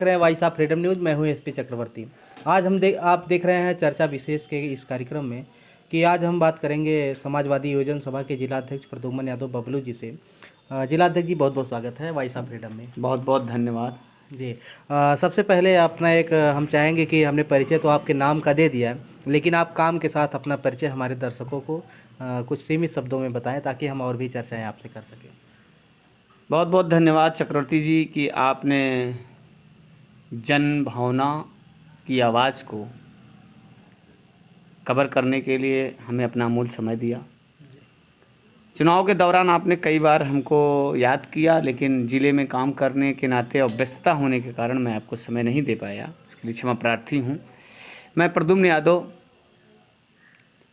रहे हैं voice of freedom news. मैं हूं एसपी चक्रवर्ती। आज आप देख रहे हैं चर्चा विशेष के इस कार्यक्रम में कि आज हम बात करेंगे समाजवादी योजना सभा के जिलाध्यक्ष प्रद्युम्न यादव बबलू जी से। जिलाध्यक्ष जी, बहुत बहुत स्वागत है वॉइस ऑफ फ्रीडम में। बहुत बहुत धन्यवाद जी। सबसे पहले अपना हम चाहेंगे कि हमने परिचय तो आपके नाम का दे दिया है, लेकिन आप काम के साथ अपना परिचय हमारे दर्शकों को कुछ सीमित शब्दों में बताएं ताकि हम और भी चर्चाएं आपसे कर सकें। बहुत बहुत धन्यवाद चक्रवर्ती जी कि आपने जन भावना की आवाज़ को कवर करने के लिए हमें अपना अमूल्य समय दिया। चुनाव के दौरान आपने कई बार हमको याद किया, लेकिन ज़िले में काम करने के नाते और व्यस्तता होने के कारण मैं आपको समय नहीं दे पाया। इसके लिए क्षमा प्रार्थी हूँ। मैं प्रद्युम्न यादव,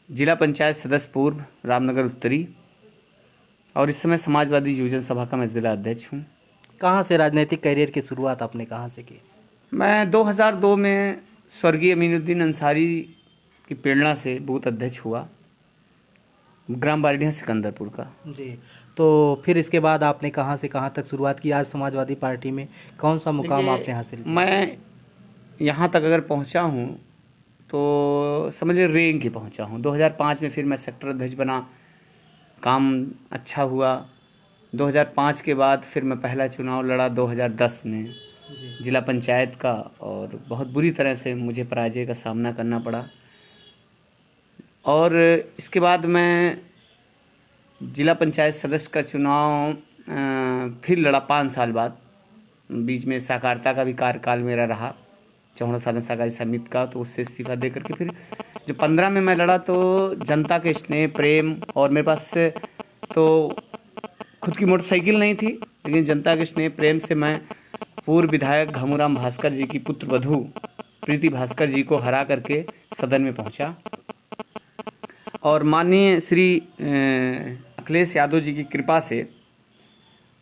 जिला पंचायत सदस्य पूर्व, रामनगर उत्तरी, और इस समय समाजवादी योजना सभा का मैं जिला अध्यक्ष हूँ। कहाँ से राजनीतिक करियर की शुरुआत आपने कहाँ से की? मैं 2002 में स्वर्गीय अमीनुद्दीन अंसारी की प्रेरणा से बूथ अध्यक्ष हुआ, ग्राम बारिडिया सिकंदरपुर का। जी। तो फिर इसके बाद आपने कहाँ से कहाँ तक शुरुआत की? आज समाजवादी पार्टी में कौन सा मुकाम आपने हासिल किया? मैं यहाँ तक अगर पहुँचा हूँ तो समझ लीजिए रैंक के पहुँचा हूँ। 2005 में फिर मैं सेक्टर अध्यक्ष बना, काम अच्छा हुआ। 2005 के बाद फिर मैं पहला चुनाव लड़ा 2010 में जिला पंचायत का, और बहुत बुरी तरह से मुझे पराजय का सामना करना पड़ा। और इसके बाद मैं जिला पंचायत सदस्य का चुनाव फिर लड़ा 5 साल बाद। बीच में सहकारिता का भी कार्यकाल मेरा रहा, 14 साल सहकारी समिति का, तो उससे इस्तीफा दे करके फिर जो 15 में मैं लड़ा तो जनता के स्नेह प्रेम, और मेरे पास तो खुद की मोटरसाइकिल नहीं थी, लेकिन जनता के स्नेह प्रेम से मैं पूर्व विधायक घामूराम भास्कर जी की पुत्र वधू प्रीति भास्कर जी को हरा करके सदन में पहुंचा। और माननीय श्री अखिलेश यादव जी की कृपा से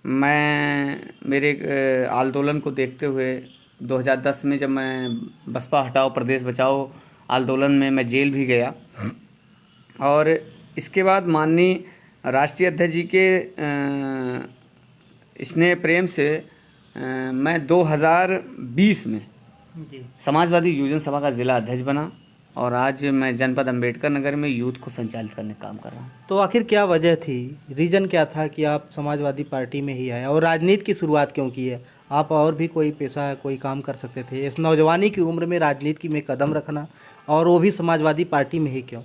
मैं मेरे आंदोलन को देखते हुए 2010 में जब मैं बसपा हटाओ प्रदेश बचाओ आंदोलन में मैं जेल भी गया, और इसके बाद माननीय राष्ट्रीय अध्यक्ष जी के स्नेह प्रेम से मैं 2020 में समाजवादी योजना सभा का जिला अध्यक्ष बना, और आज मैं जनपद अंबेडकर नगर में यूथ को संचालित करने का काम कर रहा हूँ। तो आखिर क्या वजह थी, रीज़न क्या था कि आप समाजवादी पार्टी में ही आए, और राजनीति की शुरुआत क्यों की है? आप और भी कोई पेशा कोई काम कर सकते थे। इस नौजवानी की उम्र में राजनीति में कदम रखना, और वो भी समाजवादी पार्टी में ही क्यों?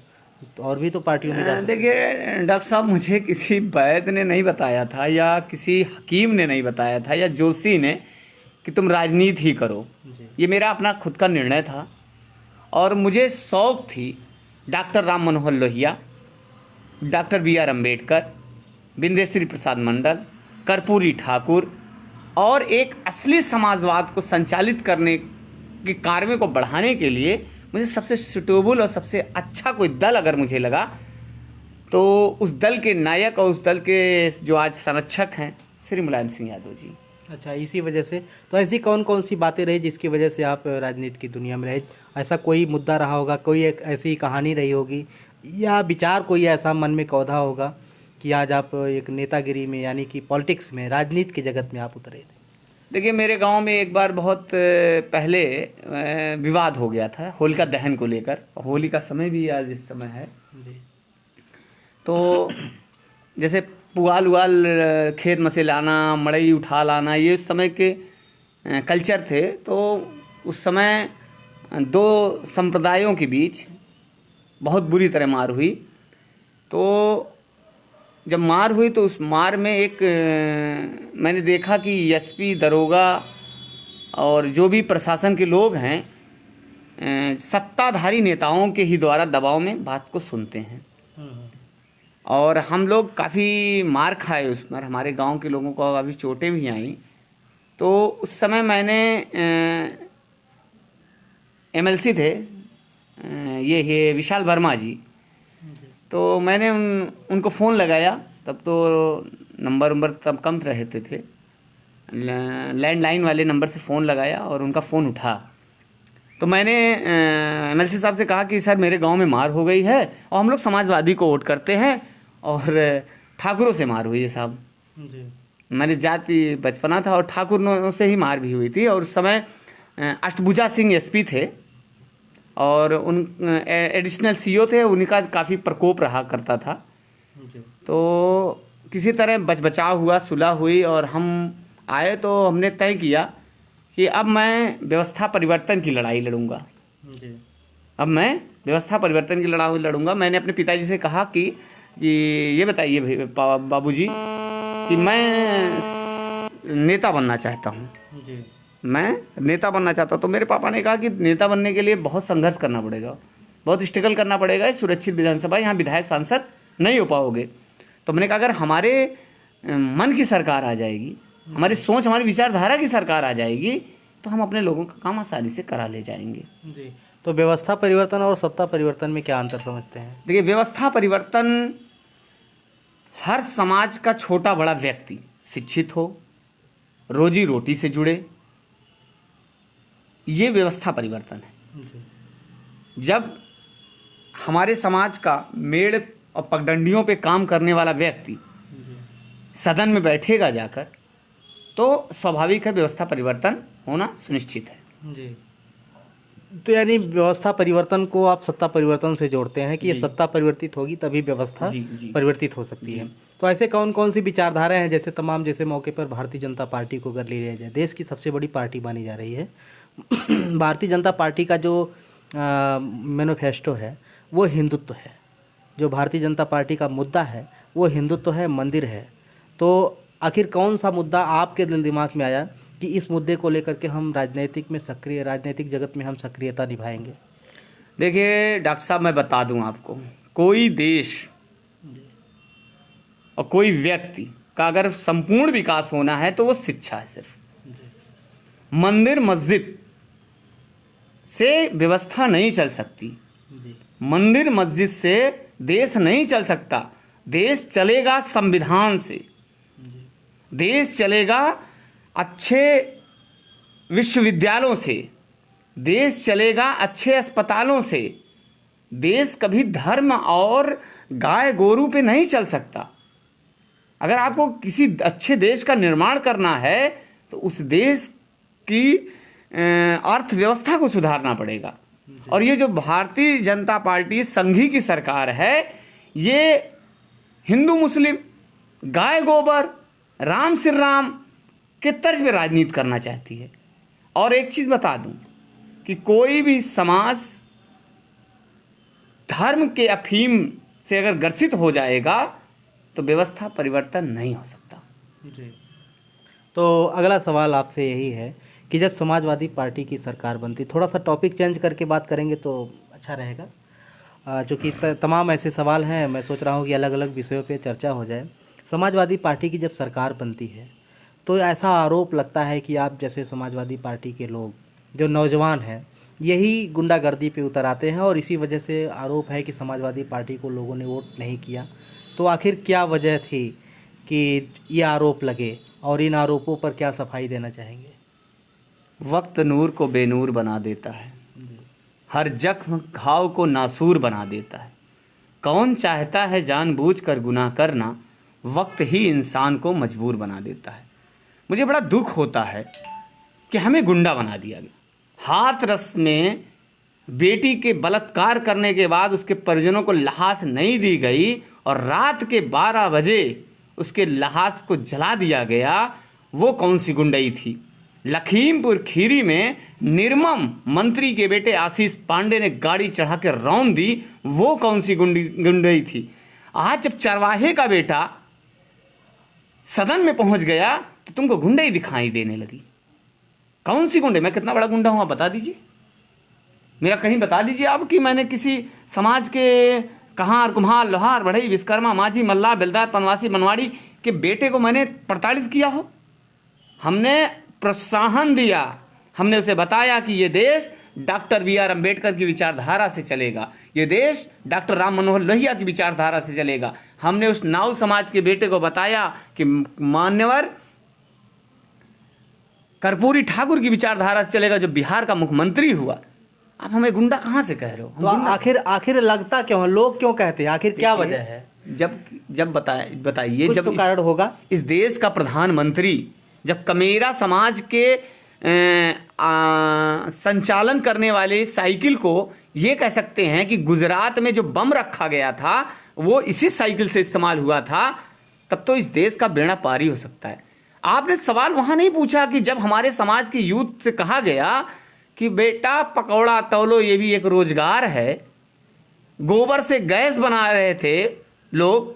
तो और भी तो पार्टियों में जा सकते। देखिए डॉक्टर साहब, मुझे किसी वैद्य ने नहीं बताया था, या किसी हकीम ने नहीं बताया था, या जोशी ने कि तुम राजनीति ही करो। ये मेरा अपना खुद का निर्णय था, और मुझे शौक थी doctor Ram Manohar Lohia, doctor BR Ambedkar, Bindeshwari Prasad Mandal, Karpoori Thakur, और एक असली समाजवाद को संचालित करने के कार्यों को बढ़ाने के लिए मुझे सबसे सुटेबल और सबसे अच्छा कोई दल अगर मुझे लगा तो उस दल के नायक और उस दल के जो आज संरक्षक हैं श्री मुलायम सिंह यादव जी। अच्छा, इसी वजह से। तो ऐसी कौन कौन सी बातें रही जिसकी वजह से आप राजनीति की दुनिया में रहे? ऐसा कोई मुद्दा रहा होगा, कोई एक ऐसी कहानी रही होगी, या विचार कोई ऐसा मन में कौधा होगा कि आज आप एक नेतागिरी में यानी कि पॉलिटिक्स में, राजनीति की जगत में आप उतरे थे? देखिए, मेरे गांव में एक बार बहुत पहले विवाद हो गया था होलिका दहन को लेकर। होली का समय भी आज इस समय है, तो जैसे पुआल उवाल खेत में से लाना, मड़ई उठा लाना, ये उस समय के कल्चर थे। तो उस समय 2 संप्रदायों के बीच बहुत बुरी तरह मार हुई। तो जब मार हुई तो उस मार में एक मैंने देखा कि एसपी, दरोगा और जो भी प्रशासन के लोग हैं सत्ताधारी नेताओं के ही द्वारा दबाव में बात को सुनते हैं, और हम लोग काफ़ी मार खाए उसमें। हमारे गांव के लोगों को काफ़ी चोटें भी आईं। तो उस समय मैंने MLC थे ये विशाल वर्मा जी, तो मैंने उनको फ़ोन लगाया। तब तो नंबर तब कम रहते थे, लैंडलाइन वाले नंबर से फ़ोन लगाया और उनका फ़ोन उठा। तो मैंने MLC साहब से कहा कि सर मेरे गांव में मार हो गई है, और हम लोग समाजवादी को वोट करते हैं, और ठाकुरों से मार हुई है साहब जी। मेरी जाति बचपना था, और ठाकुरों से ही मार भी हुई थी। और उस समय अष्टभुजा सिंह एसपी थे और उन एडिशनल सीओ थे, उनका काफ़ी प्रकोप रहा करता था। तो किसी तरह बचाव हुआ, सुलह हुई और हम आए तो हमने तय किया कि अब मैं व्यवस्था परिवर्तन की लड़ाई लड़ूंगा। अब मैं व्यवस्था परिवर्तन की लड़ाई लड़ूंगा। मैंने अपने पिताजी से कहा कि ये बताइए बाबूजी कि मैं नेता बनना चाहता हूँ, मैं नेता बनना चाहता हूँ। तो मेरे पापा ने कहा कि नेता बनने के लिए बहुत संघर्ष करना पड़ेगा, बहुत स्ट्रगल करना पड़ेगा, सुरक्षित विधानसभा, यहाँ विधायक सांसद नहीं हो पाओगे। तो मैंने कहा अगर हमारे मन की सरकार आ जाएगी, हमारी सोच, हमारी विचारधारा की सरकार आ जाएगी तो हम अपने लोगों का काम आसानी से करा ले जाएंगे। जी। तो व्यवस्था परिवर्तन और सत्ता परिवर्तन में क्या अंतर समझते हैं? देखिए, व्यवस्था परिवर्तन हर समाज का छोटा बड़ा व्यक्ति शिक्षित हो, रोजी रोटी से जुड़े, ये व्यवस्था परिवर्तन है। जब हमारे समाज का मेड़ और पगडंडियों पे काम करने वाला व्यक्ति सदन में बैठेगा जाकर, तो स्वाभाविक है व्यवस्था परिवर्तन होना सुनिश्चित है। जी। तो यानी व्यवस्था परिवर्तन को आप सत्ता परिवर्तन से जोड़ते हैं कि ये सत्ता परिवर्तित होगी तभी व्यवस्था परिवर्तित हो सकती है। तो ऐसे कौन कौन सी विचारधाराएं हैं, जैसे मौके पर भारतीय जनता पार्टी को अगर ले लिया जाए, देश की सबसे बड़ी पार्टी मानी जा रही है भारतीय जनता पार्टी का जो मैनिफेस्टो है वो हिंदुत्व है, जो भारतीय जनता पार्टी का मुद्दा है वो हिंदुत्व है, मंदिर है। तो आखिर कौन सा मुद्दा आपके दिल दिमाग में आया कि इस मुद्दे को लेकर के हम राजनीतिक जगत में हम सक्रियता निभाएंगे? देखिए डॉक्टर साहब, मैं बता दूं आपको, कोई देश और कोई व्यक्ति का अगर संपूर्ण विकास होना है तो वो शिक्षा है। सिर्फ मंदिर मस्जिद से व्यवस्था नहीं चल सकती, मंदिर मस्जिद से देश नहीं चल सकता। देश चलेगा संविधान से, देश चलेगा अच्छे विश्वविद्यालयों से, देश चलेगा अच्छे अस्पतालों से। देश कभी धर्म और गाय गोरू पे नहीं चल सकता। अगर आपको किसी अच्छे देश का निर्माण करना है तो उस देश की अर्थव्यवस्था को सुधारना पड़ेगा। और ये जो भारतीय जनता पार्टी संघी की सरकार है, ये हिंदू मुस्लिम, गाय गोबर, राम श्री राम के तर्ज पे राजनीति करना चाहती है। और एक चीज बता दूं कि कोई भी समाज धर्म के अफीम से अगर ग्रसित हो जाएगा तो व्यवस्था परिवर्तन नहीं हो सकता। जी। तो अगला सवाल आपसे यही है कि जब समाजवादी पार्टी की सरकार बनती, थोड़ा सा टॉपिक चेंज करके बात करेंगे तो अच्छा रहेगा, जो कि तमाम ऐसे सवाल हैं, मैं सोच रहा हूँ कि अलग अलग विषयों पे चर्चा हो जाए। समाजवादी पार्टी की जब सरकार बनती है तो ऐसा आरोप लगता है कि आप जैसे समाजवादी पार्टी के लोग, जो नौजवान हैं, यही गुंडागर्दी पे उतर आते हैं और इसी वजह से आरोप है कि समाजवादी पार्टी को लोगों ने वोट नहीं किया। तो आखिर क्या वजह थी कि ये आरोप लगे और इन आरोपों पर क्या सफाई देना चाहेंगे? वक्त नूर को बेनूर बना देता है, हर जख्म घाव को नासूर बना देता है। कौन चाहता है जानबूझकर गुनाह करना, वक्त ही इंसान को मजबूर बना देता है। मुझे बड़ा दुख होता है कि हमें गुंडा बना दिया गया। हाथरस में बेटी के बलात्कार करने के बाद उसके परिजनों को लाश नहीं दी गई और रात के 12 बजे उसके लाश को जला दिया गया। वो कौन सी गुंडई थी? लखीमपुर खीरी में निर्मम मंत्री के बेटे आशीष पांडे ने गाड़ी चढ़ा के रौंद दी, वो कौन सी गुंडई थी? आज जब चरवाहे का बेटा सदन में पहुंच गया तो तुमको गुंडई दिखाई देने लगी। कौन सी गुंडे? मैं कितना बड़ा गुंडा हूं आप बता दीजिए, मेरा कहीं बता दीजिए आप कि मैंने किसी समाज के कहार, कुम्हार, लोहार, बढ़ई, विश्वकर्मा, माझी, मल्लाह, बेलदार, पनवासी, बनवाड़ी के बेटे को मैंने प्रताड़ित किया हो? हमने प्रोत्साहन दिया, हमने उसे बताया कि ये देश डॉक्टर BR अम्बेडकर की विचारधारा से चलेगा, ये देश डॉक्टर राम मनोहर लोहिया की विचारधारा से चलेगा। हमने उस नाउ समाज के बेटे को बताया कि मान्यवर कर्पूरी ठाकुर की विचारधारा से चलेगा, जो बिहार का मुख्यमंत्री हुआ। आप हमें गुंडा कहाँ से कह रहे हो? तो आखिर लगता क्यों है, लोग क्यों कहते हैं, आखिर क्या वजह है? जब बताइए, जब तो कारण होगा। इस देश का प्रधानमंत्री जब कमेरा समाज के संचालन करने वाले साइकिल को ये कह सकते हैं कि गुजरात में जो बम रखा गया था वो इसी साइकिल से इस्तेमाल हुआ था, तब तो इस देश का बेड़ा पार ही हो सकता है। आपने सवाल वहां नहीं पूछा कि जब हमारे समाज की यूथ से कहा गया कि बेटा पकौड़ा तौलो, ये भी एक रोजगार है, गोबर से गैस बना रहे थे लोग,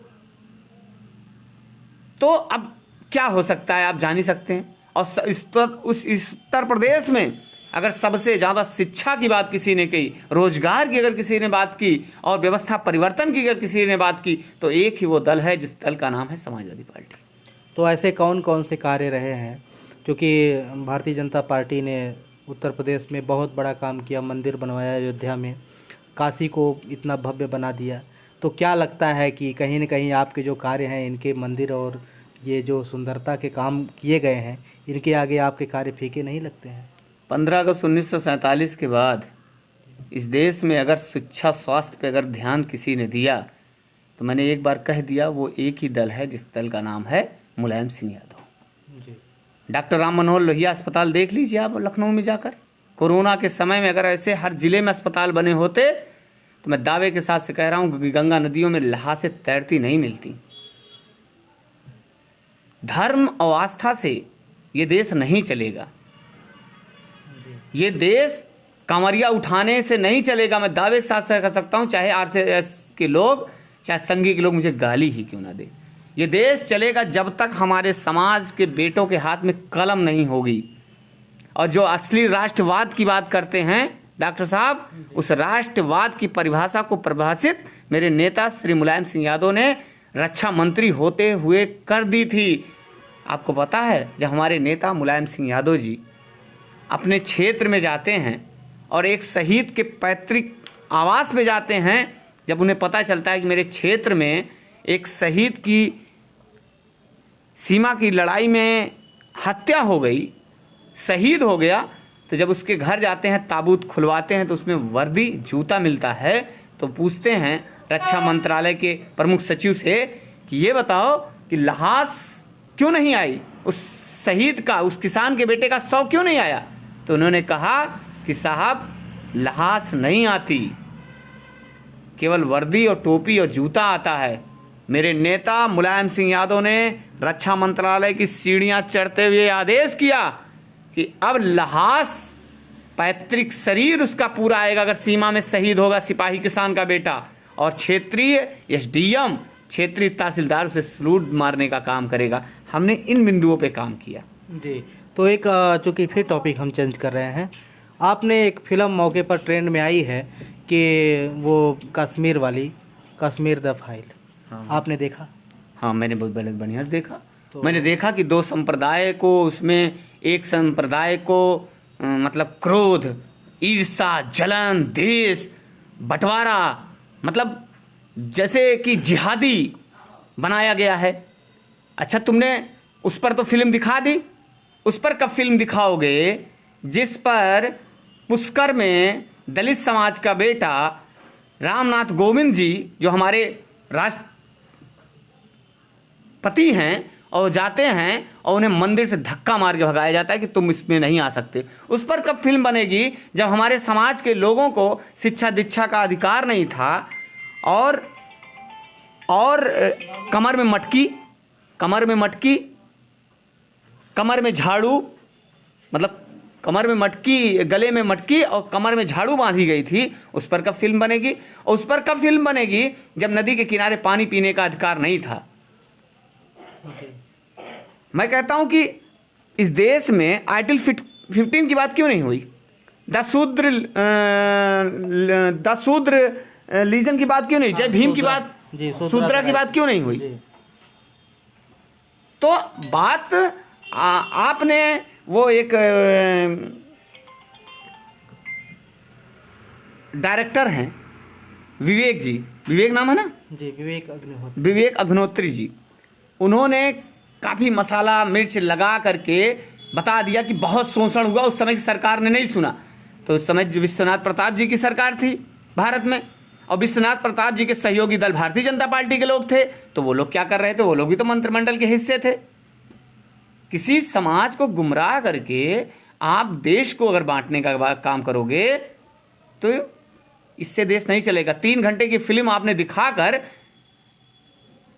तो अब क्या हो सकता है आप जान ही सकते हैं। और इस उत्तर प्रदेश में अगर सबसे ज़्यादा शिक्षा की बात किसी ने कही, रोजगार की अगर किसी ने बात की और व्यवस्था परिवर्तन की अगर किसी ने बात की, तो एक ही वो दल है जिस दल का नाम है समाजवादी पार्टी। तो ऐसे कौन कौन से कार्य रहे हैं? क्योंकि भारतीय जनता पार्टी ने उत्तर प्रदेश में बहुत बड़ा काम किया, मंदिर बनवाया अयोध्या में, काशी को इतना भव्य बना दिया। तो क्या लगता है कि कहीं न कहीं आपके जो कार्य हैं, इनके मंदिर और ये जो सुंदरता के काम किए गए हैं, इनके आगे आपके कार्य फीके नहीं लगते हैं? 15 अगस्त 1947 के बाद इस देश में अगर शिक्षा स्वास्थ्य पे अगर ध्यान किसी ने दिया, तो मैंने एक बार कह दिया, वो एक ही दल है जिस दल का नाम है मुलायम सिंह यादव जी। डॉक्टर राम मनोहर लोहिया अस्पताल देख लीजिए आप लखनऊ में जाकर। कोरोना के समय में अगर ऐसे हर जिले में अस्पताल बने होते, तो मैं दावे के साथ से कह रहा हूं कि गंगा नदियों में लहासे तैरती नहीं मिलती। धर्म और आस्था से ये देश नहीं चलेगा, ये देश कांवरिया उठाने से नहीं चलेगा। मैं दावे के साथ कह सकता हूं, चाहे आरएसएस के लोग, चाहे संघी के लोग मुझे गाली ही क्यों ना दे, ये देश चलेगा जब तक हमारे समाज के बेटों के हाथ में कलम नहीं होगी। और जो असली राष्ट्रवाद की बात करते हैं डॉक्टर साहब, उस राष्ट्रवाद की परिभाषा को परिभाषित मेरे नेता श्री मुलायम सिंह यादव ने रक्षा मंत्री होते हुए कर दी थी। आपको पता है, जब हमारे नेता मुलायम सिंह यादव जी अपने क्षेत्र में जाते हैं और एक शहीद के पैतृक आवास में जाते हैं, जब उन्हें पता चलता है कि मेरे क्षेत्र में एक शहीद की सीमा की लड़ाई में हत्या हो गई, शहीद हो गया, तो जब उसके घर जाते हैं, ताबूत खुलवाते हैं, तो उसमें वर्दी जूता मिलता है। तो पूछते हैं रक्षा मंत्रालय के प्रमुख सचिव से कि ये बताओ कि लहास क्यों नहीं आई, उस शहीद का, उस किसान के बेटे का शव क्यों नहीं आया? तो उन्होंने कहा कि साहब लहास नहीं आती, केवल वर्दी और टोपी और जूता आता है। मेरे नेता मुलायम सिंह यादव ने रक्षा मंत्रालय की सीढ़ियां चढ़ते हुए आदेश किया कि अब लहास पैतृक शरीर उसका पूरा आएगा अगर सीमा में शहीद होगा सिपाही किसान का बेटा, और क्षेत्रीय एसडीएम, क्षेत्रीय तहसीलदार उसे सलूट मारने का काम करेगा। हमने इन बिंदुओं पे काम किया जी। तो एक चूँकि फिर टॉपिक हम चेंज कर रहे हैं, आपने एक फिल्म मौके पर ट्रेंड में आई है कि वो कश्मीर वाली, कश्मीर द फाइल, हाँ। आपने देखा? हाँ, मैंने बहुत बढ़िया से देखा। तो मैंने देखा कि दो संप्रदाय को, उसमें एक संप्रदाय को मतलब क्रोध, ईर्षा, जलन, देश, बंटवारा, मतलब जैसे कि जिहादी बनाया गया है। अच्छा, तुमने उस पर तो फिल्म दिखा दी, उस पर कब फिल्म दिखाओगे जिस पर पुष्कर में दलित समाज का बेटा रामनाथ कोविंद जी, जो हमारे राष्ट्रपति हैं, और जाते हैं और उन्हें मंदिर से धक्का मार के भगाया जाता है कि तुम इसमें नहीं आ सकते। उस पर कब फिल्म बनेगी जब हमारे समाज के लोगों को शिक्षा दीक्षा का अधिकार नहीं था, और कमर में मटकी, कमर में झाड़ू, मतलब कमर में मटकी, गले में मटकी और कमर में झाड़ू बांधी गई थी। उस पर कब फिल्म बनेगी? और उस पर कब फिल्म बनेगी जब नदी के किनारे पानी पीने का अधिकार नहीं था? मैं कहता हूं कि इस देश में आर्टिकल 15 की बात क्यों नहीं हुई? द शूद्र लीजन की बात क्यों नहीं? जय भीम की बात, शूद्रा की बात क्यों नहीं हुई? तो बात आपने वो एक डायरेक्टर हैं विवेक जी, विवेक नाम है ना जी, विवेक अग्निहोत्री जी, उन्होंने काफ़ी मसाला मिर्च लगा करके बता दिया कि बहुत शोषण हुआ। उस समय की सरकार ने नहीं सुना। तो उस समय विश्वनाथ प्रताप जी की सरकार थी भारत में, और विश्वनाथ प्रताप जी के सहयोगी दल भारतीय जनता पार्टी के लोग थे। तो वो लोग क्या कर रहे थे? वो लोग भी तो मंत्रिमंडल के हिस्से थे। किसी समाज को गुमराह करके आप देश को अगर बांटने का काम करोगे तो इससे देश नहीं चलेगा। 3 घंटे की फिल्म आपने दिखाकर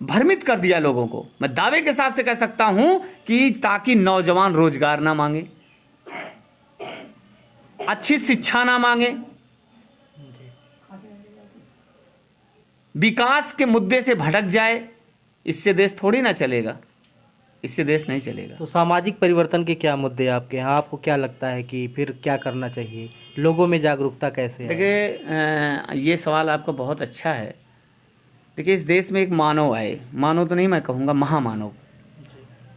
भ्रमित कर दिया लोगों को। मैं दावे के साथ से कह सकता हूं कि ताकि नौजवान रोजगार ना मांगे, अच्छी शिक्षा ना मांगे, विकास के मुद्दे से भटक जाए, इससे देश थोड़ी ना चलेगा, इससे देश नहीं चलेगा। तो सामाजिक परिवर्तन के क्या मुद्दे आपके यहाँ, आपको क्या लगता है कि फिर क्या करना चाहिए, लोगों में जागरूकता कैसे है? देखिए, ये सवाल आपका बहुत अच्छा है। देखिए, इस देश में एक मानव आए, मानव तो नहीं मैं कहूँगा, महामानव,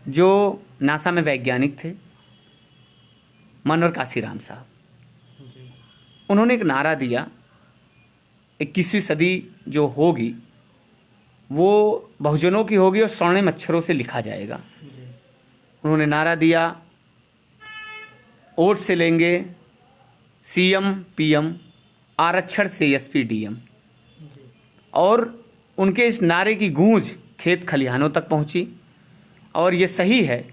जो नासा में वैज्ञानिक थे, मनोहर काशीराम साहब। उन्होंने एक नारा दिया, 21वीं सदी जो होगी वो बहुजनों की होगी और स्वर्ण मच्छरों से लिखा जाएगा। उन्होंने नारा दिया, वोट से लेंगे सीएम पीएम, आरक्षण से एसपी डीएम। और उनके इस नारे की गूंज खेत खलिहानों तक पहुंची। और ये सही है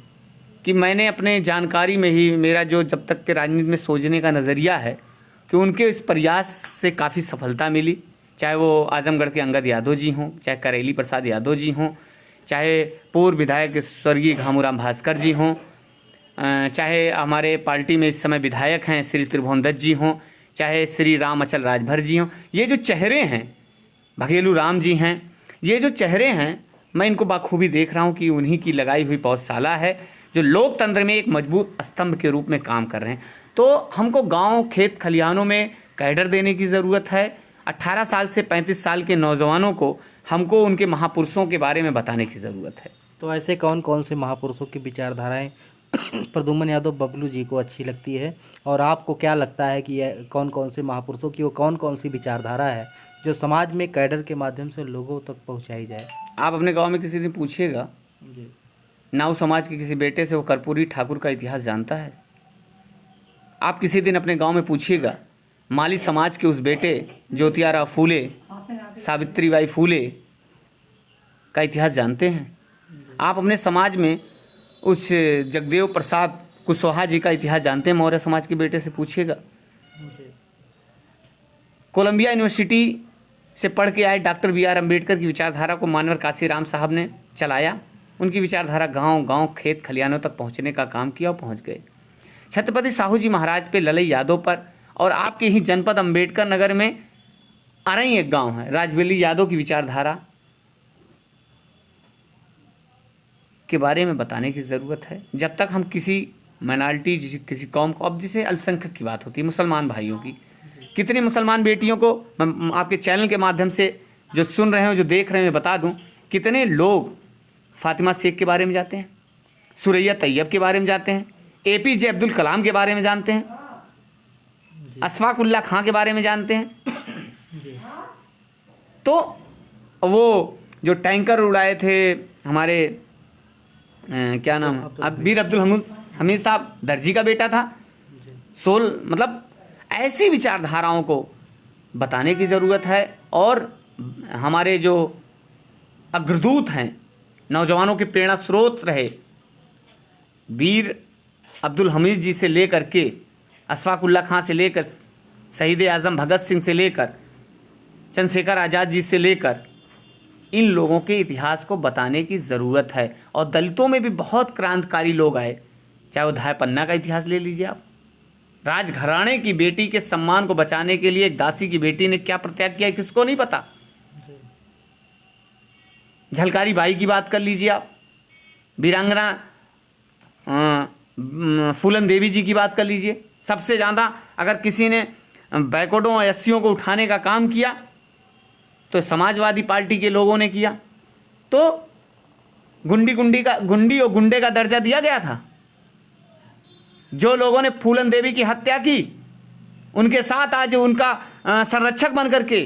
कि मैंने अपने जानकारी में ही, मेरा जो जब तक के राजनीति में सोचने का नज़रिया है, कि उनके इस प्रयास से काफ़ी सफलता मिली। चाहे वो आजमगढ़ के अंगद यादव जी हों, चाहे करेली प्रसाद यादव जी हों, चाहे पूर्व विधायक स्वर्गीय घामूराम भास्कर जी हों, चाहे हमारे पार्टी में इस समय विधायक हैं श्री त्रिभुवन दत्त जी हों, चाहे श्री राम अचल राजभर जी हों, ये जो चेहरे हैं, भगेलू राम जी हैं, ये जो चेहरे हैं, मैं इनको बाखूबी देख रहा हूँ कि उन्हीं की लगाई हुई पौधशाला है जो लोकतंत्र में एक मजबूत स्तंभ के रूप में काम कर रहे हैं। तो हमको गांव खेत खलिहानों में कैडर देने की ज़रूरत है। 18 साल से 35 साल के नौजवानों को हमको उनके महापुरुषों के बारे में बताने की ज़रूरत है। तो ऐसे कौन कौन से महापुरुषों की विचारधाराएं प्रद्युम्न यादव बबलू जी को अच्छी लगती है, और आपको क्या लगता है कि ये कौन कौन से महापुरुषों की वो कौन कौन सी विचारधारा है जो समाज में कैडर के माध्यम से लोगों तक पहुंचाई जाए? आप अपने गांव में किसी दिन पूछिएगा, नाऊ समाज के किसी बेटे से वो कर्पूरी ठाकुर का इतिहास जानता है? आप किसी दिन अपने गांव में पूछिएगा, माली समाज के उस बेटे ज्योतिराव फूले, सावित्रीबाई फूले का इतिहास जानते हैं? आप अपने समाज में उस जगदेव प्रसाद कुशवाहा जी का इतिहास जानते हैं? मौर्य समाज के बेटे से पूछिएगा। कोलंबिया यूनिवर्सिटी से पढ़ के आए डॉक्टर BR अम्बेडकर की विचारधारा को मनोहर काशीराम साहब ने चलाया। उनकी विचारधारा गांव गांव खेत खलिहानों तक पहुंचने का काम किया और पहुंच गए। छत्रपति साहू जी महाराज पे, ललई यादव पर, और आपके ही जनपद अम्बेडकर नगर में अरई एक गांव है, राजबेली यादव की विचारधारा के बारे में बताने की ज़रूरत है। जब तक हम किसी माइनॉरिटी, किसी कौम को, अब जैसे अल्पसंख्यक की बात होती है, मुसलमान भाइयों की, कितने मुसलमान बेटियों को मैं आपके चैनल के माध्यम से जो सुन रहे हो, जो देख रहे हैं, मैं बता दूं, कितने लोग फातिमा शेख के बारे में जानते हैं, सुरैया तैयब के बारे में जानते हैं, APJ अब्दुल कलाम के बारे में जानते हैं, अशफाक उल्लाह खां के बारे में जानते हैं। तो वो जो टैंकर उड़ाए थे हमारे क्या नाम, वीर अब्दुल हमीद साहब दर्जी का बेटा था, मतलब ऐसी विचारधाराओं को बताने की ज़रूरत है। और हमारे जो अग्रदूत हैं, नौजवानों के प्रेरणा स्रोत रहे, वीर अब्दुल हमीद जी से लेकर के अशफाक उल्लाह खां से लेकर शहीद आज़म भगत सिंह से लेकर चंद्रशेखर आज़ाद जी से लेकर, इन लोगों के इतिहास को बताने की ज़रूरत है। और दलितों में भी बहुत क्रांतिकारी लोग आए, चाहे वो धाय पन्ना का इतिहास ले लीजिए आप। राजघराने की बेटी के सम्मान को बचाने के लिए एक दासी की बेटी ने क्या प्रत्याग किया, किसको नहीं पता। झलकारी बाई की बात कर लीजिए आप, वीरांगना फूलन देवी जी की बात कर लीजिए। सबसे ज़्यादा अगर किसी ने बैकवर्डों और एससीओं को उठाने का काम किया तो समाजवादी पार्टी के लोगों ने किया। तो गुंडी और गुंडे का दर्जा दिया गया था। जो लोगों ने फूलन देवी की हत्या की, उनके साथ आज उनका संरक्षक बन करके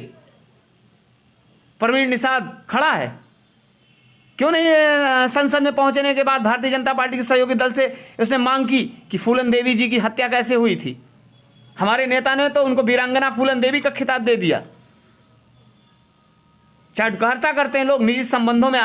प्रवीण निषाद खड़ा है। क्यों नहीं संसद में पहुंचने के बाद भारतीय जनता पार्टी के सहयोगी दल से उसने मांग की कि फूलन देवी जी की हत्या कैसे हुई थी? हमारे नेता ने तो उनको वीरांगना फूलन देवी का खिताब दे दिया। चाटुकारिता करते हैं लोग, निजी संबंधों में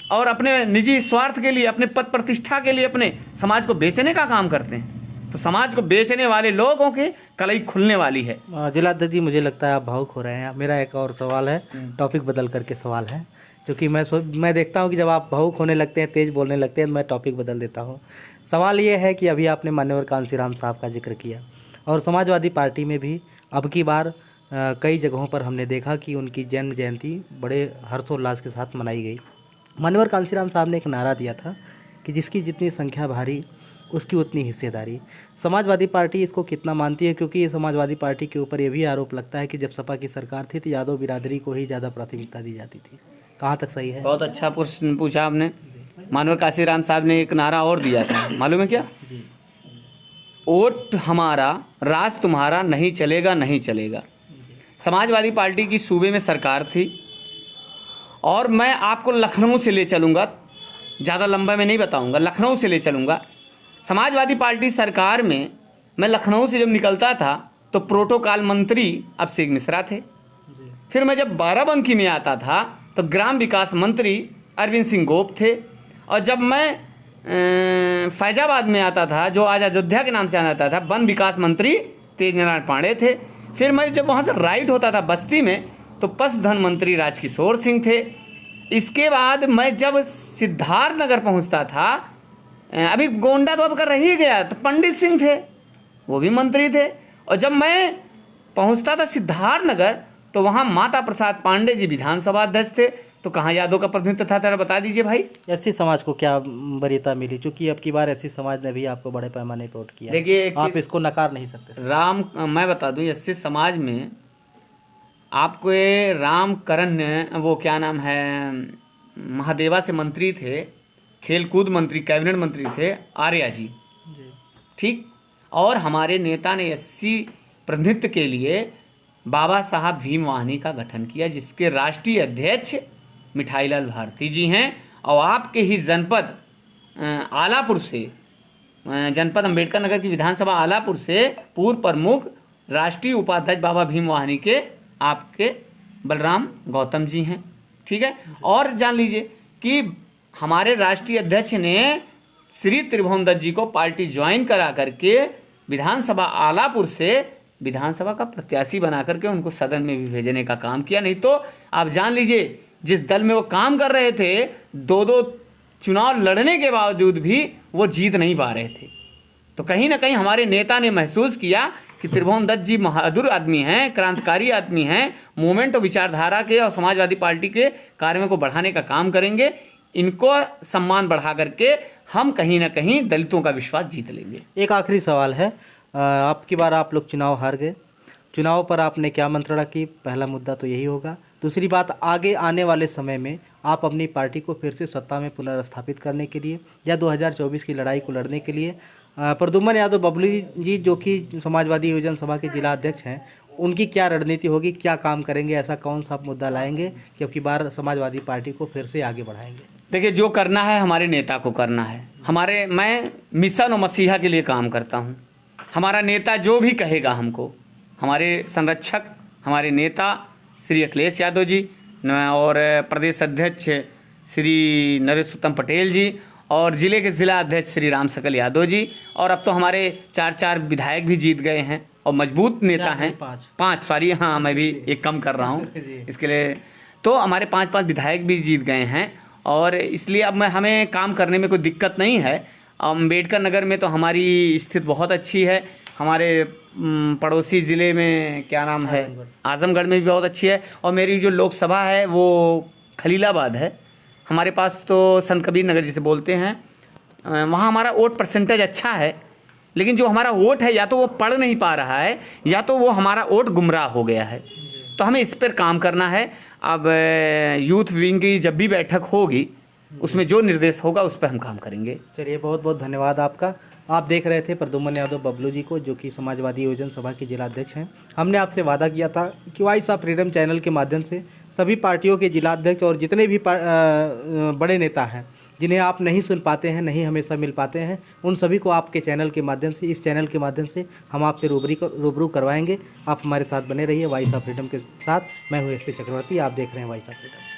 और अपने निजी स्वार्थ के लिए, अपने पद प्रतिष्ठा के लिए अपने समाज को बेचने का काम करते हैं। तो समाज को बेचने वाले लोगों के कलई खुलने वाली है। जिलाध्यक्ष जी, मुझे लगता है आप भावुक हो रहे हैं। मेरा एक और सवाल है, टॉपिक बदल करके सवाल है, क्योंकि मैं देखता हूं कि जब आप भावुक होने लगते हैं, तेज़ बोलने लगते हैं, तो मैं टॉपिक बदल देता हूं। सवाल ये है कि अभी आपने मान्यवर कांसीराम साहब का जिक्र किया, और समाजवादी पार्टी में भी अब की बार कई जगहों पर हमने देखा कि उनकी जन्म जयंती बड़े हर्षोल्लास के साथ मनाई गई। मान्यवर कांसीराम साहब ने एक नारा दिया था कि जिसकी जितनी संख्या भारी उसकी उतनी हिस्सेदारी। समाजवादी पार्टी इसको कितना मानती है? क्योंकि ये समाजवादी पार्टी के ऊपर ये भी आरोप लगता है कि जब सपा की सरकार थी तो यादव बिरादरी को ही ज़्यादा प्राथमिकता दी जाती थी। कहाँ तक सही है? बहुत अच्छा प्रश्न पूछा आपने। मानवर कांसीराम साहब ने एक नारा और दिया था, मालूम है क्या? वोट हमारा, राज तुम्हारा, नहीं चलेगा नहीं चलेगा। समाजवादी पार्टी की सूबे में सरकार थी, और मैं आपको लखनऊ से ले चलूँगा, ज़्यादा लंबा मैं नहीं बताऊँगा, लखनऊ से ले चलूँगा। समाजवादी पार्टी सरकार में मैं लखनऊ से जब निकलता था तो प्रोटोकॉल मंत्री अभिषेक मिश्रा थे। फिर मैं जब बाराबंकी में आता था तो ग्राम विकास मंत्री अरविंद सिंह गोप थे। और जब मैं फैजाबाद में आता था, जो आज अयोध्या के नाम से आता था, वन विकास मंत्री तेज नारायण पांडे थे। फिर मैं जब वहाँ से राइट होता था बस्ती में तो पशुधन मंत्री राजकिशोर सिंह थे। इसके बाद मैं जब सिद्धार्थ नगर पहुँचता था, अभी गोंडा तो अब कर रही गया, तो पंडित सिंह थे, वो भी मंत्री थे। और जब मैं पहुंचता था सिद्धार्थ नगर तो वहां माता प्रसाद पांडे जी विधानसभा अध्यक्ष थे। तो कहाँ यादव का प्रतिनिधित्व था, तेरा बता दीजिए भाई। एससी समाज को क्या वरीयता मिली? चूंकि अब की बार एससी समाज ने भी आपको बड़े पैमाने पर वोट किया। देखिए, आप इसको नकार नहीं सकते। मैं बता दूं, एससी समाज में आपको रामकरण, वो क्या नाम है, महादेवा से मंत्री थे, खेलकूद मंत्री, कैबिनेट मंत्री थे आर्या जी, ठीक। और हमारे नेता ने एससी प्रतिनिधित्व के लिए बाबा साहब भीम वाहिनी का गठन किया, जिसके राष्ट्रीय अध्यक्ष मिठाईलाल भारती जी हैं। और आपके ही जनपद आलापुर से, जनपद अंबेडकर नगर की विधानसभा आलापुर से पूर्व प्रमुख राष्ट्रीय उपाध्यक्ष बाबा भीम वाहिनी के आपके बलराम गौतम जी हैं, ठीक है। और जान लीजिए कि हमारे राष्ट्रीय अध्यक्ष ने श्री त्रिभुवन दत्त जी को पार्टी ज्वाइन करा करके विधानसभा आलापुर से विधानसभा का प्रत्याशी बना करके उनको सदन में भी भेजने का काम किया। नहीं तो आप जान लीजिए, जिस दल में वो काम कर रहे थे, दो चुनाव लड़ने के बावजूद भी वो जीत नहीं पा रहे थे। तो कहीं ना कहीं हमारे नेता ने महसूस किया कि त्रिभुवन दत्त जी बहादुर आदमी हैं, क्रांतिकारी आदमी हैं, मूवमेंट और विचारधारा के और समाजवादी पार्टी के कार्यों को बढ़ाने का काम करेंगे। इनको सम्मान बढ़ा करके हम कहीं ना कहीं दलितों का विश्वास जीत लेंगे। एक आखिरी सवाल है, आपकी बार आप लोग चुनाव हार गए, चुनाव पर आपने क्या मंत्रणा की? पहला मुद्दा तो यही होगा। दूसरी बात, आगे आने वाले समय में आप अपनी पार्टी को फिर से सत्ता में पुनर्स्थापित करने के लिए या 2024 की लड़ाई को लड़ने के लिए प्रद्युम्न यादव बबलू जी, जो कि समाजवादी योजना सभा के जिला अध्यक्ष हैं, उनकी क्या रणनीति होगी? क्या काम करेंगे? ऐसा कौन सा मुद्दा लाएंगे कि अब की बार समाजवादी पार्टी को फिर से आगे बढ़ाएंगे? देखिए, जो करना है हमारे नेता को करना है। मैं मिशन और मसीहा के लिए काम करता हूँ। हमारा नेता जो भी कहेगा हमको, हमारे संरक्षक, हमारे नेता श्री अखिलेश यादव जी और प्रदेश अध्यक्ष श्री नरेश उत्तम पटेल जी और जिले के जिला अध्यक्ष श्री राम सकल यादव जी, और अब तो हमारे 4 विधायक भी जीत गए हैं और मजबूत नेता हैं। 5 सॉरी, हाँ मैं भी एक कम कर रहा हूँ इसके लिए। तो हमारे 5 विधायक भी जीत गए हैं, और इसलिए अब हमें काम करने में कोई दिक्कत नहीं है। अम्बेडकर नगर में तो हमारी स्थिति बहुत अच्छी है। हमारे पड़ोसी ज़िले में क्या नाम है, आजमगढ़ में भी बहुत अच्छी है। और मेरी जो लोकसभा है वो खलीलाबाद है। हमारे पास तो संत कबीर नगर जिसे बोलते हैं, वहाँ हमारा वोट परसेंटेज अच्छा है, लेकिन जो हमारा वोट है या तो वो पढ़ नहीं पा रहा है या तो वो हमारा वोट गुमराह हो गया है। तो हमें इस पर काम करना है। अब यूथ विंग की जब भी बैठक होगी उसमें जो निर्देश होगा उस पर हम काम करेंगे। चलिए, बहुत बहुत धन्यवाद आपका। आप देख रहे थे प्रद्युम्न यादव बबलू जी को, जो कि समाजवादी योजना सभा के जिला अध्यक्ष हैं। हमने आपसे वादा किया था कि वॉइस ऑफ फ्रीडम चैनल के माध्यम से सभी पार्टियों के जिला अध्यक्ष और जितने भी बड़े नेता हैं जिन्हें आप नहीं सुन पाते हैं, नहीं हमेशा मिल पाते हैं, उन सभी को आपके चैनल के माध्यम से, इस चैनल के माध्यम से हम आपसे रूबरू करवाएंगे। आप हमारे साथ बने रहिए वॉइस ऑफ फ्रीडम के साथ। मैं हूँ एसपी चक्रवर्ती, आप देख रहे हैं वॉइस ऑफ फ्रीडम।